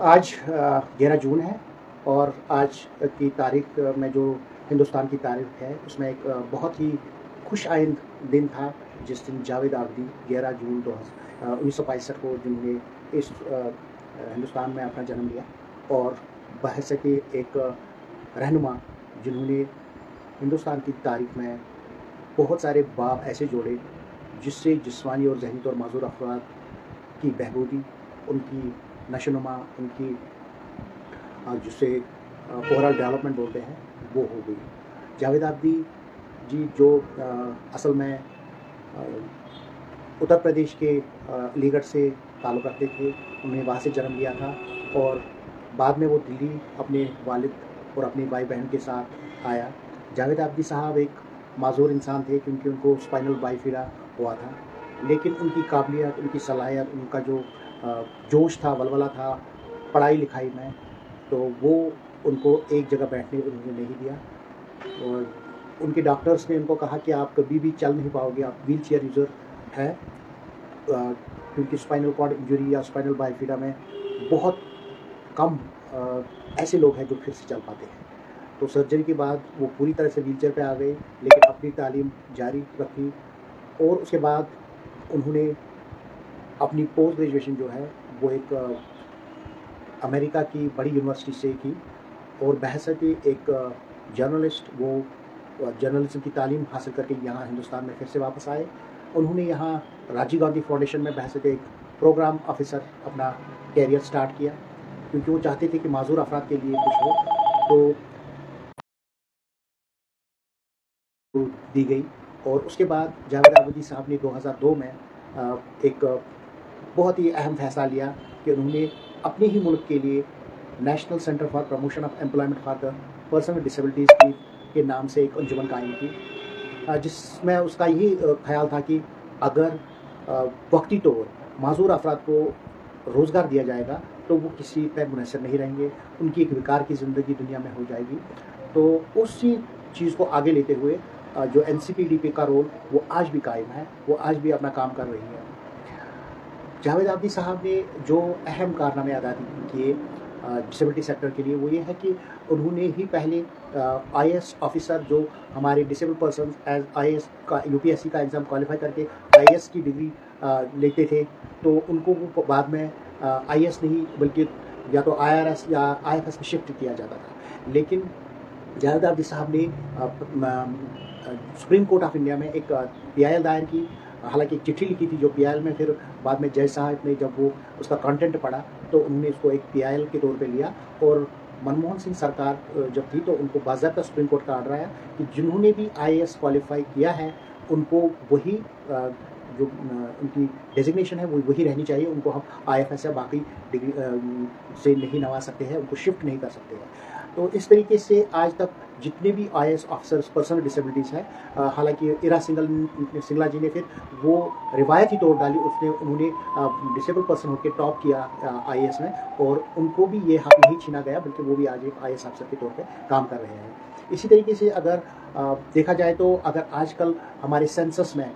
आज 11 जून है और आज की तारीख में जो हिंदुस्तान की तारीख है उसमें एक बहुत ही खुश आइंद दिन था जिस दिन जावेद आबदी 11 जून 1965 को जिन्होंने इस हिंदुस्तान में अपना जन्म लिया और बहैसियत एक रहनुमा जिन्होंने हिंदुस्तान की तारीख में बहुत सारे बाब ऐसे जोड़े जिससे जिस्मानी और ज़हनी तौर माजूर अफराद की बहबूदी, उनकी नशोनुमा, उनकी जिसे ओवरऑल डेवलपमेंट बोलते हैं वो हो गई। जावेद आबदी जी जो असल में उत्तर प्रदेश के अलीगढ़ से ताल्लुक़ रखते थे, उन्हें वहाँ से जन्म लिया था और बाद में वो दिल्ली अपने वालिद और अपनी भाई बहन के साथ आया। जावेद आबदी साहब एक माजूर इंसान थे क्योंकि उनको स्पाइनल बाइफिरा हुआ था, लेकिन उनकी काबिलियत, उनकी सलाहियत, उनका जो जोश था, वलवला था पढ़ाई लिखाई में, तो वो उनको एक जगह बैठने को उन्होंने नहीं दिया और उनके डॉक्टर्स ने उनको कहा कि आप कभी भी चल नहीं पाओगे, आप व्हील चेयर यूज़र है, क्योंकि स्पाइनल कॉर्ड इंजरी या स्पाइनल बाइफिरा में बहुत कम ऐसे लोग हैं जो फिर से चल पाते हैं। तो सर्जरी के बाद वो पूरी तरह से व्हील चेयर पर आ गए, लेकिन अपनी तालीम जारी रखी और उसके बाद उन्होंने अपनी पोस्ट ग्रेजुएशन जो है वो एक अमेरिका की बड़ी यूनिवर्सिटी से की और बहैसियत एक जर्नलिस्ट वो जर्नलिज्म की तालीम हासिल करके यहाँ हिंदुस्तान में फिर से वापस आए। उन्होंने यहाँ राजीव गांधी फाउंडेशन में बहैसियत एक प्रोग्राम ऑफिसर अपना कैरियर स्टार्ट किया क्योंकि वो चाहते थे कि माजूर अफराद के लिए कुछ हो, तो दी गई। और उसके बाद जावेद आबदी साहब ने 2002 में एक बहुत ही अहम फैसला लिया कि उन्होंने अपने ही मुल्क के लिए national centre for promotion of employment for the person with disabilities के नाम से एक अंजुमन कायम की, जिसमें उसका यही ख्याल था कि अगर वक्ती तौर माजूर अफराद को रोज़गार दिया जाएगा तो वो किसी पर मुनहसर नहीं रहेंगे, उनकी एक विकार की ज़िंदगी दुनिया में हो जाएगी। तो उसी चीज़ को आगे लेते हुए जो NCPDP का रोल वो आज भी कायम है, वो आज भी अपना काम कर रही है। जावेद आबदी साहब ने जो अहम कारनामे अदा किए डिसेबिलिटी सेक्टर के लिए वो ये है कि उन्होंने ही पहले IAS ऑफिसर जो हमारे डिसेबल पर्सन एज IAS का UPSC का एग्ज़ाम क्वालिफाई करके IAS की डिग्री लेते थे, तो उनको वो बाद में IAS नहीं बल्कि या तो IRS या IFS में शिफ्ट किया जाता था। लेकिन जावेद आबदी साहब ने सुप्रीम कोर्ट ऑफ इंडिया में एक PIL दायर की, हालांकि एक चिट्ठी लिखी थी जो PIL में फिर बाद में जज साहब ने जब वो उसका कंटेंट पढ़ा तो उन्होंने उसको एक PIL के तौर पे लिया और मनमोहन सिंह सरकार जब थी तो उनको बाज़ाब्ता सुप्रीम कोर्ट का आर्डर आया कि जिन्होंने भी IAS क्वालिफाई किया है उनको वही जो उनकी डेजिग्नेशन है वो वही रहनी चाहिए, उनको हम IFS या बाकी डिग्री से नहीं नवा सकते हैं, उनको शिफ्ट नहीं कर सकते हैं। तो इस तरीके से आज तक जितने भी IAS officers person with disabilities हैं, हालांकि इरा सिंगला जी ने फिर वो रिवायत ही तोड़ डाली, उन्होंने डिसेबल पर्सन होकर टॉप किया IAS में और उनको भी ये हक नहीं छीना गया बल्कि वो भी आज एक IAS ऑफिसर के तौर पे काम कर रहे हैं। इसी तरीके से अगर देखा जाए तो अगर आजकल हमारे सेंसस में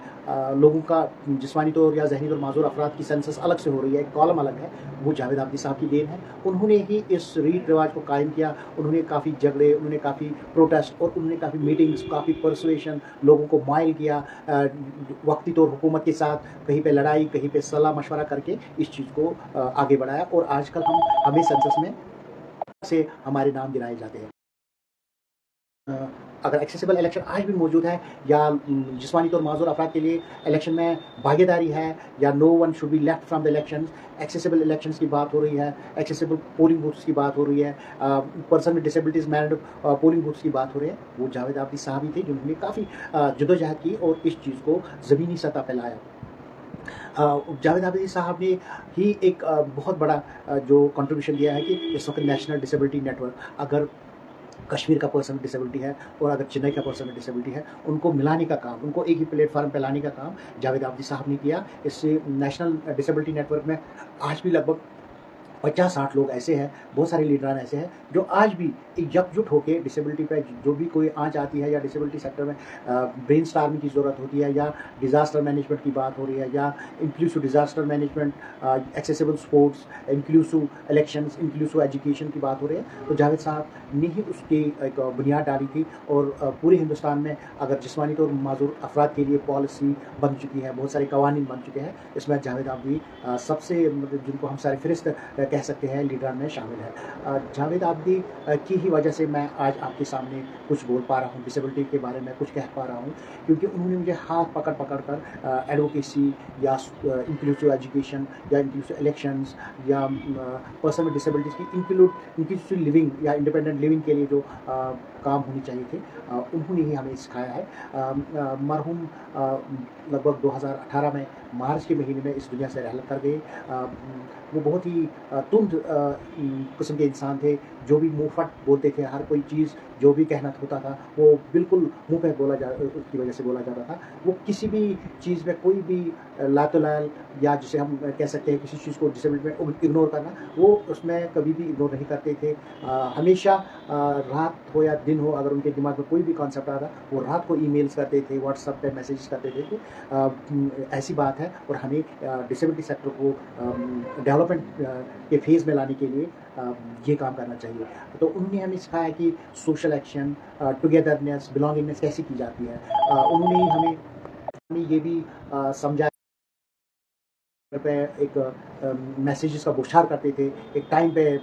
लोगों का जिस्मानी तौर या ज़हनी तौर माजूर अफराद की सेंसस अलग से हो रही है, एक कॉलम अलग है, वो जावेद आबदी साहब की देन है। उन्होंने ही इस रीत रिवाज को कायम किया, उन्होंने काफ़ी झगड़े, उन्होंने काफ़ी प्रोटेस्ट और उन्होंने काफ़ी मीटिंग्स, काफ़ी परसुएशन, लोगों को माइल किया, वक्ती तौर हुकूमत के साथ कहीं पे लड़ाई, कहीं पे सलाह मशवरा करके इस चीज़ को आगे बढ़ाया और आजकल हमें सेंसस में से हमारे नाम गिनाए जाते हैं। अगर एक्सेसिबल इलेक्शन आज भी मौजूद है या जिस्मानी तौर माजूर अफराद के लिए इलेक्शन में भागीदारी है या no one should be left from the election, accessible elections की बात हो रही है, एक्सेसिबल पोलिंग बूथ्स की बात हो रही है, person with disabilities manned polling booths की बात हो रही है, वो जावेद आबदी साहब ही थे जिन्होंने काफ़ी जदोजहद की और इस चीज़ को ज़मीनी सतह पर लाया। जावेद आबदी साहब ने ही एक बहुत बड़ा जो कंट्रीब्यूशन दिया है कि इस वक्त नेशनल डिसेबिलिटी नेटवर्क, अगर कश्मीर का पर्सन डिसेबिलिटी है और अगर चेन्नई का पर्सन डिसेबिलिटी है, उनको मिलाने का काम, उनको एक ही प्लेटफॉर्म पर लाने का काम जावेद आबदी साहब ने किया। इससे नेशनल डिसेबिलिटी नेटवर्क में आज भी लगभग 50-60 लोग ऐसे हैं, बहुत सारे लीडरान ऐसे हैं जो आज भी एकजुट होकर डिसेबिलिटी पे जो भी कोई आँच आती है या डिसेबिलिटी सेक्टर में ब्रेनस्टॉर्मिंग की ज़रूरत होती है या डिज़ास्टर मैनेजमेंट की बात हो रही है या inclusive disaster management, accessible sports, inclusive elections, inclusive education की बात हो रही है, तो जावेद साहब ने ही उसकी एक बुनियाद डाली थी। और पूरे हिंदुस्तान में अगर जिस्मानी तौर माजूर अफराद के लिए पॉलिसी बन चुकी है, बहुत सारे कवानीन बन चुके हैं, इसमें जावेद आबदी सबसे मतलब जिनको हम सारे फहरिस्त कह सकते हैं लीडरान में शामिल है। जावेद आबदी की ही वजह से मैं आज आपके सामने कुछ बोल पा रहा हूँ, डिसेबिलिटी के बारे में कुछ कह पा रहा हूँ, क्योंकि उन्होंने मुझे हाथ पकड़ पकड़ कर एडवोकेसी या इंक्लूसिव एजुकेशन या इंक्लूसिव इलेक्शंस या पर्सन विद डिसेबिलिटीज़ की इंक्लूसिव लिविंग या इंडिपेंडेंट लिविंग के लिए जो काम होनी चाहिए थे, उन्होंने ही हमें सिखाया है। मरहूम लगभग 2018 में मार्च के महीने में इस दुनिया से रहलत कर गए। वो बहुत ही तुंद किस्म के इंसान थे, जो भी मुँहफट बोलते थे, हर कोई चीज़ जो भी कहना होता था वो बिल्कुल मुँह पे बोला जा उसकी वजह से बोला जाता था। वो किसी भी चीज़ में कोई भी लातोलाल या जिसे हम कह सकते हैं किसी चीज़ को डिसेबिलिटी में इग्नोर करना, वो उसमें कभी भी इग्नोर नहीं करते थे। हमेशा रात हो या दिन हो, अगर उनके दिमाग में कोई भी कॉन्सेप्ट आता वो रात को ईमेल्स करते थे, व्हाट्सएप पे मैसेज करते थे कि ऐसी बात है और हमें डिसेबिलिटी सेक्टर को डेवलपमेंट के फेज़ में लाने के लिए ये काम करना चाहिए। तो उन्होंने हमें सिखाया कि सोशल एक्शन, टुगेदरनेस, बिलोंगिंगनेस कैसे की जाती है। उन्होंने हमें ये भी समझाया पे एक मैसेजेस का बौछार करते थे, एक टाइम पे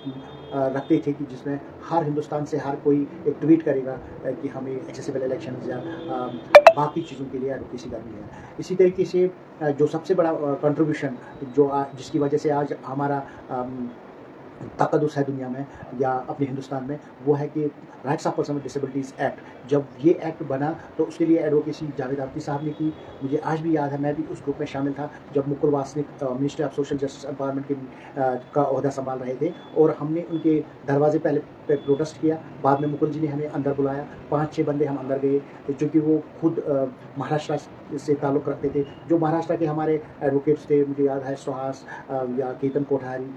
रखते थे कि जिसमें हर हिंदुस्तान से हर कोई एक ट्वीट करेगा कि हमें एक्सेसिबल इलेक्शंस या बाकी चीज़ों के लिए एडवोकेसी करनी है। इसी तरीके से जो सबसे बड़ा कंट्रीब्यूशन जो जिसकी वजह से आज हमारा तकदुस है दुनिया में या अपने हिंदुस्तान में, वो है कि rights of person with disabilities act. जब ये एक्ट बना तो उसके लिए एडवोकेसी जावेद आबदी साहब ने की। मुझे आज भी याद है, मैं भी उस ग्रुप में शामिल था जब Mukul Wasnik minister of social justice empowerment के का ओहदा संभाल रहे थे, और हमने उनके दरवाजे पहले पे प्रोटेस्ट किया। बाद में मुकुल जी ने हमें अंदर बुलाया, 5-6 बंदे हम अंदर गए, क्योंकि वो खुद महाराष्ट्र से ताल्लुक़ रखते थे। जो महाराष्ट्र के हमारे एडवोकेट्स थे, मुझे याद है सुहास या केतन कोठारी,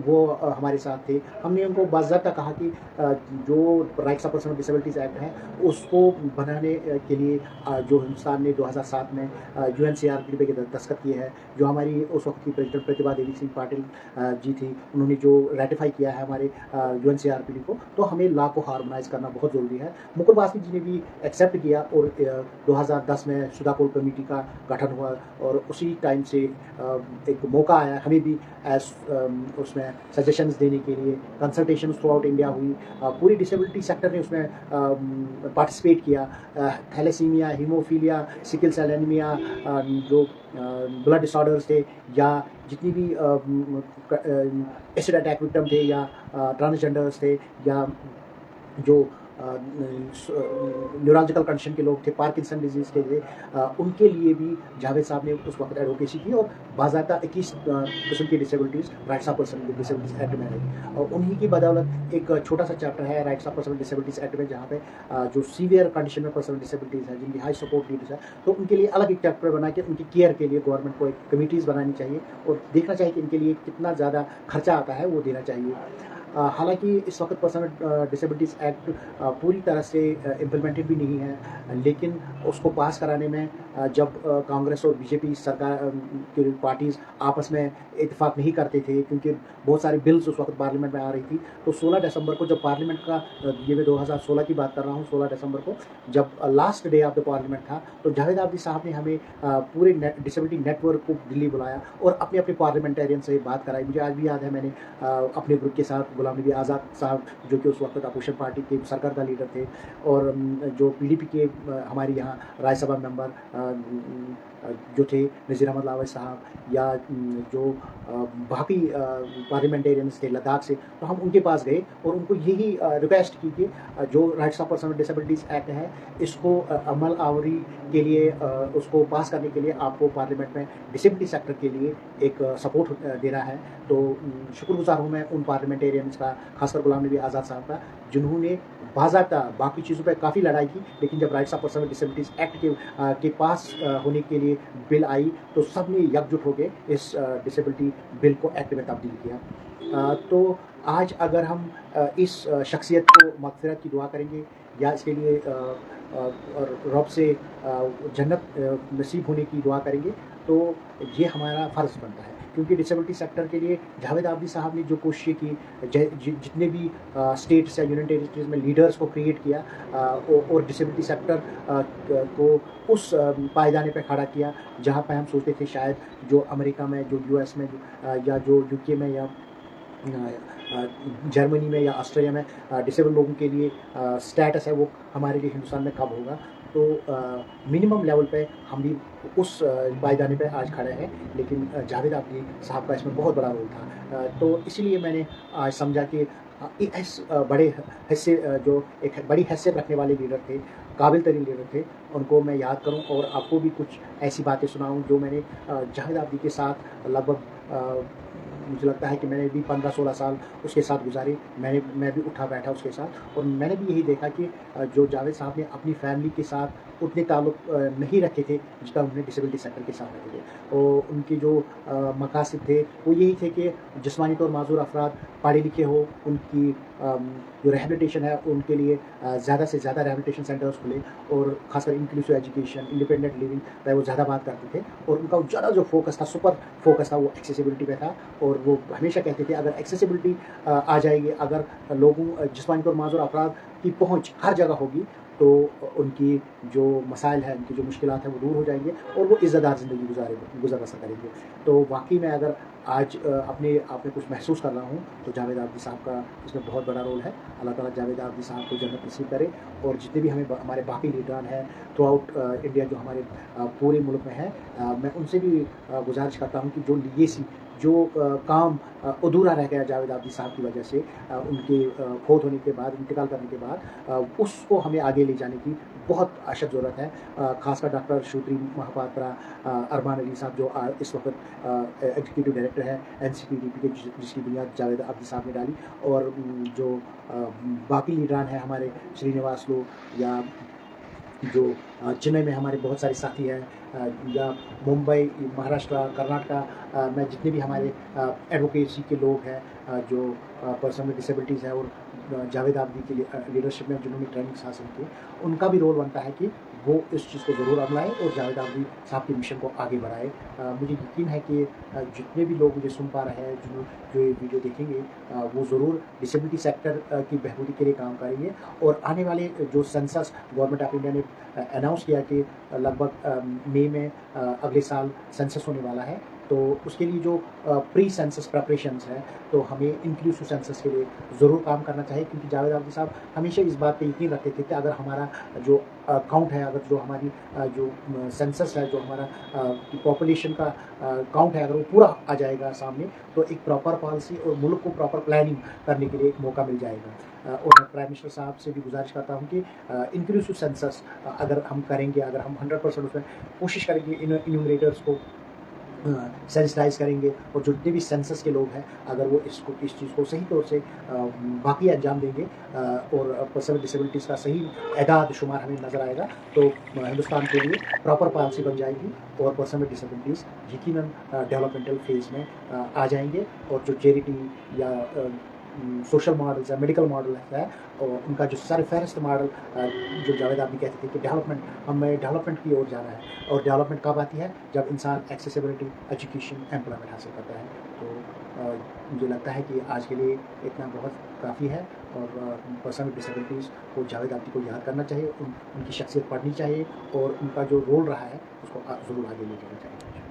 वो हमारे साथ थे। हमने उनको बाज़ाब्ता कहा कि जो rights of person with disabilities act है उसको बनाने के लिए जो हिंदुस्तान ने 2007 में UNCRPD पे दस्तखत किए हैं, जो हमारी उस वक्त की प्रेसिडेंट प्रतिभा देवी सिंह पाटिल जी थी, उन्होंने जो रेटिफाई किया है हमारे UNCRPD को, तो हमें लॉ को हार्मोनाइज करना बहुत ज़रूरी है। मुकुल वासनिक जी ने भी एक्सेप्ट किया और 2010 में सुधा कोल कमेटी का गठन हुआ, और उसी टाइम से एक मौका आया हमें भी उसमें सजेशंस देने के लिए। कंसल्टेशन थ्रू आउट इंडिया हुई, पूरी डिसेबिलिटी सेक्टर ने उसमें पार्टिसिपेट किया। Thalassaemia, haemophilia, sickle cell anaemia, जो ब्लड डिसऑर्डर्स थे, या जितनी भी एसिड अटैक विक्टिम थे, या ट्रांसजेंडर्स थे, या जो न्यूरोलॉजिकल कंडीशन के लोग थे, पार्किंसन डिजीज़ के थे, उनके लिए भी जावेद साहब ने उस वक्त एडवोकेसी की, और बाज़ाब्ता 21 किस्म की disabilities rights of person with disabilities act में आई। और उन्हीं की बदौलत एक छोटा सा चैप्टर है rights of person with disabilities act में, जहाँ पे जो सीवियर कंडीशन में पर्सन विद डिसेबिलिटीज़ है, जिनकी हाई सपोर्ट नीड्स है, तो उनके लिए अलग एक चैप्टर बना के उनकी केयर के लिए गवर्नमेंट को एक कमिटीज़ बनानी चाहिए और देखना चाहिए कि इनके लिए कितना ज़्यादा खर्चा आता है, वो देना चाहिए। हालांकि इस वक्त पर्सन विद डिसेबिलिटीज़ एक्ट पूरी तरह से इम्प्लीमेंटेड भी नहीं है, लेकिन उसको पास कराने में जब कांग्रेस और बीजेपी सरकार की पार्टीज़ आपस में इत्तेफाक नहीं करते थे, क्योंकि बहुत सारी बिल्स उस वक्त पार्लियामेंट में आ रही थी, तो 16 दिसंबर को जब पार्लियामेंट का, ये मैं 2016 की बात कर रहा हूँ, 16 दिसंबर को जब last day of the parliament था, तो जावेद आबदी साहब ने हमें पूरे डिसेबिलिटी नेटवर्क को दिल्ली बुलाया और अपने अपने पार्लियामेंटेरियन से बात कराई। मुझे आज भी याद है, मैंने अपने ग्रुप के साथ गुलाम नबी आज़ाद साहब, जो कि उस वक्त अपोजिशन पार्टी के सरकार का लीडर थे, और जो PDP के हमारे यहाँ राज्यसभा मेंबर जो थे नज़ीर अहमद लावई साहब, या जो बाकी पार्लियामेंटेरियंस थे लद्दाख से, तो हम उनके पास गए और उनको यही रिक्वेस्ट की कि जो rights of person with disabilities act है, इसको अमल आवरी के लिए, उसको पास करने के लिए आपको पार्लियामेंट में डिसेबिलिटी सेक्टर के लिए एक सपोर्ट देना है। तो शुक्रगुजार हूँ मैं उन पार्लियामेंटेरियंस का, खासकर गुलाम नबी आज़ाद साहब का, जिन्होंने बाज़ाब्ता बाकी चीज़ों पर काफ़ी लड़ाई की, लेकिन जब rights of person with disabilities act के पास होने के लिए ये बिल आई तो सब ने एकजुट होकर इस डिसेबिलिटी बिल को एक्ट में तब्दील किया। तो आज अगर हम इस शख्सियत को मग़फ़िरत की दुआ करेंगे या इसके लिए और रब से जन्नत नसीब होने की दुआ करेंगे, तो ये हमारा फ़र्ज़ बनता है, क्योंकि डिसेबिलिटी सेक्टर के लिए जावेद आबदी साहब ने जो कोशिशें की, जितने भी स्टेट्स या यूनियन टेरिटरीज़ में लीडर्स को क्रिएट किया और डिसेबिलिटी सेक्टर को उस पायदाने पे खड़ा किया जहाँ पे हम सोचते थे शायद जो अमेरिका में, जो यूएस में, या जो यूके में, या जर्मनी में या ऑस्ट्रेलिया में डिसेबल लोगों के लिए स्टेटस है, वो हमारे लिए हिंदुस्तान में कब होगा। तो मिनिमम लेवल पे हम भी उस पायदाने पे आज खड़े हैं, लेकिन जावेद आबदी साहब का इसमें बहुत बड़ा रोल था। तो इसीलिए मैंने आज समझा कि इस बड़े हिस्से जो एक बड़ी हैसियत रखने वाले लीडर थे, काबिल तरीन लीडर थे, उनको मैं याद करूं और आपको भी कुछ ऐसी बातें सुनाऊं जो मैंने जावेद आबदी के साथ लगभग मुझे लगता है कि मैंने भी 15-16 साल उसके साथ गुजारे। मैं भी उठा बैठा उसके साथ, और मैंने भी यही देखा कि जो जावेद साहब ने अपनी फैमिली के साथ उतने ताल्लुक़ नहीं रखे थे जितना उन्होंने डिसेबिलिटी सेक्टर के साथ रखे थे। और उनके जो मकासद थे वो यही थे कि जिस्मानी तौर माज़ूर अफराद पढ़े लिखे हो, उनकी जो रिहैबिलिटेशन है उनके लिए ज़्यादा से ज़्यादा रिहैबिलिटेशन सेंटर्स खुले, और ख़ासकर इंक्लूसिव एजुकेशन, इंडिपेंडेंट लिविंग पे वो ज़्यादा बात करते थे। और उनका ज़्यादा जो फोकस था, सुपर फोकस था, वो एक्सेसिबिलिटी पे था। और वो हमेशा कहते थे अगर एक्सेसिबिलिटी आ जाएगी, अगर लोगों जिस्मानी तौर माज़ूर अफराद की पहुँच हर जगह होगी, तो उनकी जो मसाइल हैं, उनकी जो मुश्किलात हैं वो दूर हो जाएंगे और वो इज़्ज़तदार ज़िंदगी गुज़र बसर करेंगे। तो वाकई में अगर आज अपने आप में कुछ महसूस कर रहा हूँ तो जावेद आबदी साहब का इसमें बहुत बड़ा रोल है। अल्लाह ताला जावेद आबदी साहब को जन्नत नसीब करे, और जितने भी हमारे बाकी लीडरान हैं थ्रू आउट इंडिया, जो हमारे पूरे मुल्क में हैं, मैं उनसे भी गुजारिश करता हूँ कि जो लीगेसी, जो काम अधूरा रह गया जावेद आबदी साहब की वजह से, उनके फौत होने के बाद, इंतकाल करने के बाद, उसको हमें आगे ले जाने की बहुत अशद ज़रूरत है। ख़ासकर डॉक्टर श्रोत्री महापात्रा अरमान अली साहब, जो इस वक्त एग्जीक्यूटिव डायरेक्टर है NCPDP के, जिसकी बुनियाद जावेद आबदी साहब ने डाली, और जो बाकी लीडरान हैं हमारे, श्रीनिवास लो, या जो चेन्नई में हमारे बहुत सारे साथी हैं, या मुंबई, महाराष्ट्र, कर्नाटका में जितने भी हमारे एडवोकेसी के लोग हैं, जो पर्सन विद डिसेबिलिटीज़ हैं, और जावेद आबदी की लीडरशिप में जिन्होंने ट्रेनिंग हासिल की, उनका भी रोल बनता है कि वो इस चीज़ को ज़रूर अपनाएं और जावेद आबदी साहब के मिशन को आगे बढ़ाएं। मुझे यकीन है कि जितने भी लोग मुझे सुन पा रहे हैं, जो ये वीडियो देखेंगे, वो ज़रूर डिसेबिलिटी सेक्टर की बहबूदी के लिए काम करेंगे। और आने वाले जो सेंसस गवर्नमेंट ऑफ इंडिया ने अनाउंस किया कि लगभग मई में अगले साल सेंसस होने वाला है, तो उसके लिए जो प्री सेंसस प्रेपरेशंस हैं, तो हमें इंक्लूसिव सेंसस के लिए ज़रूर काम करना चाहिए, क्योंकि जावेद आबदी साहब हमेशा इस बात पे यकीन रखते थे कि अगर हमारा जो काउंट है, अगर जो हमारी जो सेंसस है, जो हमारा पॉपुलेशन का काउंट है, अगर वो पूरा आ जाएगा सामने, तो एक प्रॉपर पॉलिसी और मुल्क को प्रॉपर प्लानिंग करने के लिए एक मौका मिल जाएगा। और मैं प्राइम मिनिस्टर साहब से भी गुजारिश करता हूँ कि इंक्लूसिव सेंसस अगर हम करेंगे, अगर हम 100% उसमें कोशिश करेंगे, इन्यूमरेटर्स को सेंसिटाइज करेंगे, और जो जितने भी सेंसस के लोग हैं, अगर वो इस चीज़ को सही तौर से बाकी अंजाम देंगे, और पर्सन विद डिसेबिलिटीज़ का सही एदाद शुमार हमें नज़र आएगा, तो हिंदुस्तान के लिए प्रॉपर पॉलिसी बन जाएगी, और पर्सन विद डिसेबिलिटीज़ यकीनन डेवलपमेंटल फेज़ में आ जाएंगे। और जो चैरिटी या सोशल मॉडल्स है, मेडिकल मॉडल है, और उनका जो सरफहरिस्त मॉडल, जो जावेद आबदी कहते थे कि डेवलपमेंट, हमें डेवलपमेंट की ओर जाना है, और डेवलपमेंट कब आती है, जब इंसान एक्सेसिबिलिटी, एजुकेशन, एम्प्लॉयमेंट हासिल करता है। तो मुझे लगता है कि आज के लिए इतना बहुत काफ़ी है, और पर्सन विद डिसेबिलिटीज़ को जावेद आबदी को याद करना चाहिए, उनकी शख्सियत पढ़नी चाहिए, और उनका जो रोल रहा है उसको ज़रूर आगे ले जाना चाहिए।